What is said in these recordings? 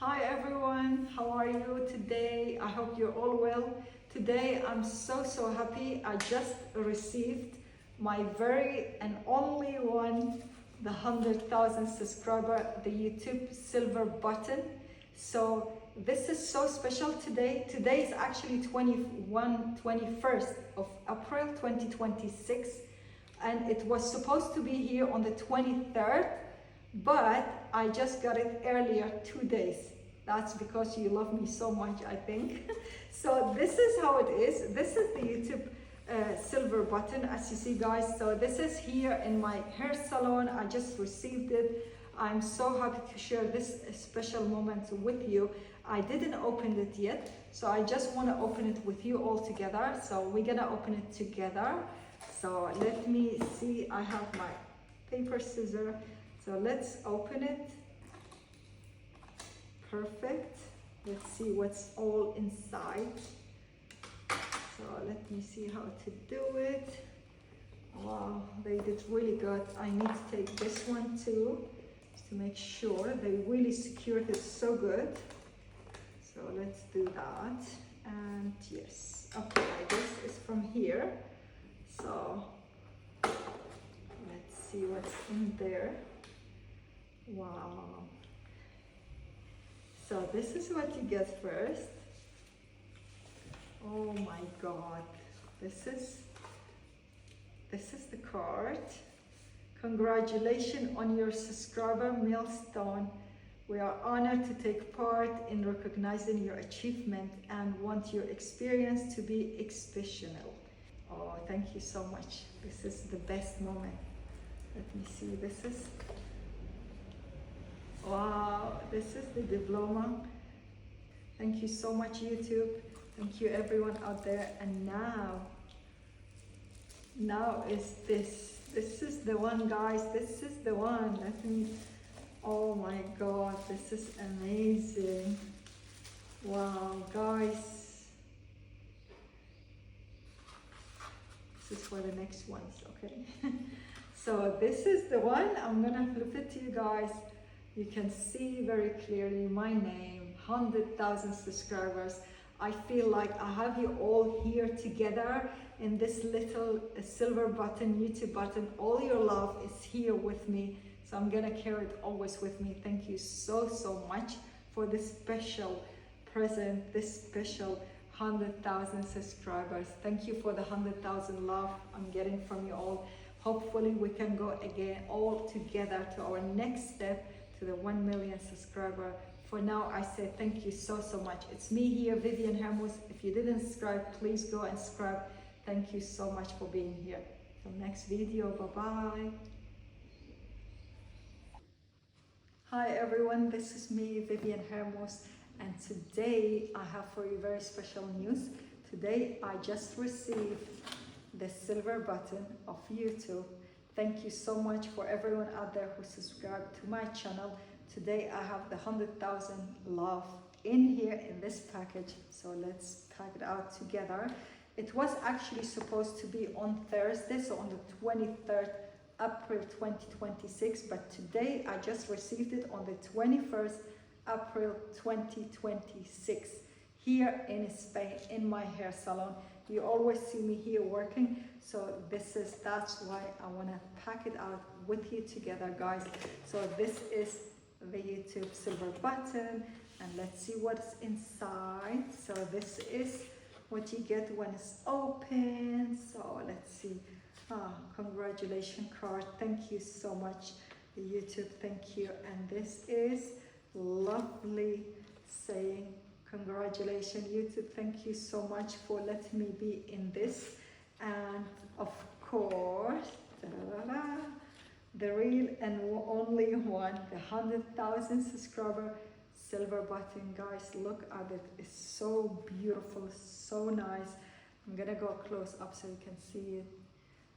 Hi everyone, how are you today? I hope you're all well. Today I'm so happy. I just received my very and only one, the 100,000 subscriber, the YouTube silver button. So this is so special today. Today is actually 21st of April 2026, and it was supposed to be here on the 23rd, but I just got it earlier, 2 days. That's because you love me so much, I think. So this is how it is. This is the YouTube silver button, as you see, guys. So this is here in my hair salon. I just received it. I'm so happy to share this special moment with you. I didn't open it yet, so I just want to open it with you all together. So we're gonna open it together. So let me see, I have my paper scissors. So let's open it. Perfect. Let's see what's all inside. So let me see how to do it. Wow, they did really good. I need to take this one too, just to make sure they really secured it so good. So let's do that. And yes, okay, this is from here. So let's see what's in there. Wow. So this is what you get first. Oh my God. This is the card. Congratulations on your subscriber milestone. We are honored to take part in recognizing your achievement and want your experience to be exceptional. Oh, thank you so much. This is the best moment. Let me see, this is, wow, this is the diploma. Thank you so much, YouTube. Thank you everyone out there. And now is this. This is the one, guys. This is the one. Let me, oh my God, this is amazing. Wow, guys. This is for the next ones, okay? So this is the one. I'm gonna flip it to you guys. You can see very clearly my name, 100,000 subscribers. I feel like I have you all here together in this little silver button, YouTube button. All your love is here with me. So I'm gonna carry it always with me. Thank you so much for this special present, this special 100,000 subscribers. Thank you for the 100,000 love I'm getting from you all. Hopefully we can go again all together to our next step, to the 1 million subscriber. For now, I say thank you so much. It's me here, Vivyan Hermuz. If you didn't subscribe, please go and subscribe. Thank you so much for being here. Till next video, bye-bye. Hi everyone, this is me, Vivyan Hermuz, and today I have for you very special news. Today I just received the silver button of YouTube. Thank you so much for everyone out there who subscribed to my channel. Today I have the 100,000 love in here in this package. So let's pack it out together. It was actually supposed to be on Thursday, so on the 23rd April 2026, but today I just received it on the 21st April 2026 here in Spain in my hair salon. You always see me here working, so that's why I want to pack it out with you together, guys. So this is the YouTube silver button, and let's see what's inside. So this is what you get when it's open. So let's see. Congratulations card. Thank you so much, YouTube. Thank you. And this is lovely saying congratulations, YouTube. Thank you so much for letting me be in this. And of course, the real and only one, the 100,000 subscriber silver button. Guys, look at it. It's so beautiful, so nice. I'm gonna go close up so you can see it.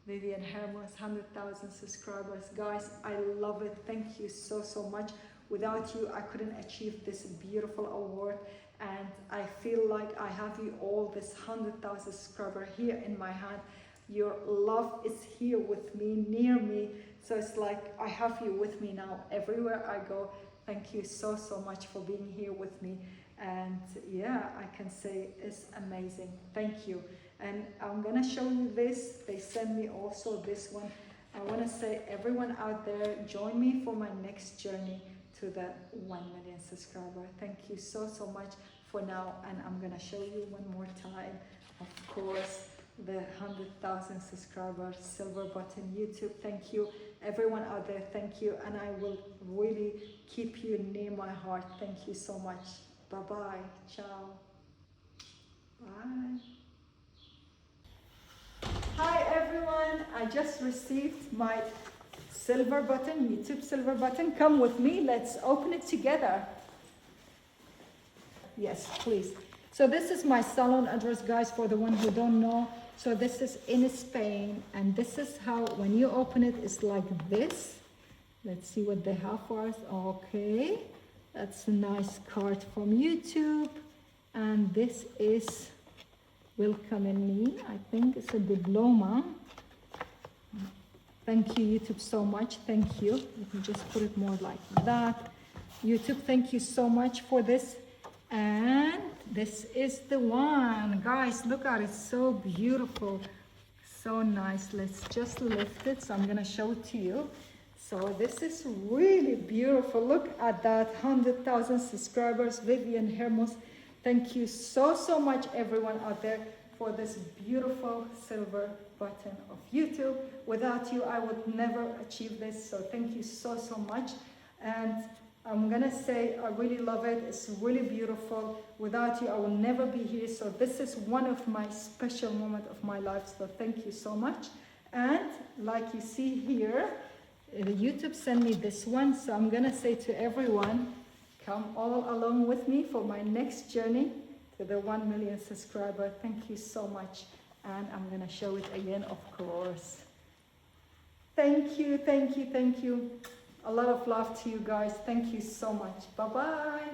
Vivyan Hermuz, 100,000 subscribers. Guys, I love it. Thank you so much. Without you, I couldn't achieve this beautiful award. And I feel like I have you all, this 100,000 subscriber here in my hand. Your love is here with me, near me. So it's like I have you with me now everywhere I go. Thank you so much for being here with me. And yeah, I can say it's amazing. Thank you. And I'm gonna show you this. They sent me also this one. I want to say, everyone out there, join me for my next journey to the 1 million subscriber. Thank you so much for now. And I'm gonna show you one more time, of course, the 100,000 subscribers silver button YouTube. Thank you, everyone out there. Thank you, and I will really keep you near my heart. Thank you so much. Bye bye. Ciao. Bye. Hi everyone, I just received my silver button, YouTube silver button. Come with me, let's open it together. Yes, please. So this is my salon address, guys, for the one who don't know. So this is in Spain, and this is how, when you open it, it's like this. Let's see what they have for us. Okay, that's a nice card from YouTube. And this is Welcome in Me. I think it's a diploma. Thank you, YouTube, so much. Thank you. Let me just put it more like that. YouTube, thank you so much for this. And this is the one. Guys, look at it. So beautiful. So nice. Let's just lift it. So I'm going to show it to you. So this is really beautiful. Look at that. 100,000 subscribers. Vivyan Hermuz. Thank you so much, everyone out there, for this beautiful silver button of YouTube. Without you, I would never achieve this. So thank you so much. And I'm gonna say I really love it. It's really beautiful. Without you, I will never be here. So this is one of my special moments of my life. So thank you so much. And like you see here, YouTube sent me this one. So I'm gonna say to everyone, come all along with me for my next journey to the 1 million subscriber. Thank you so much. And I'm gonna show it again, of course. Thank you. A lot of love to you guys. Thank you so much. Bye-bye.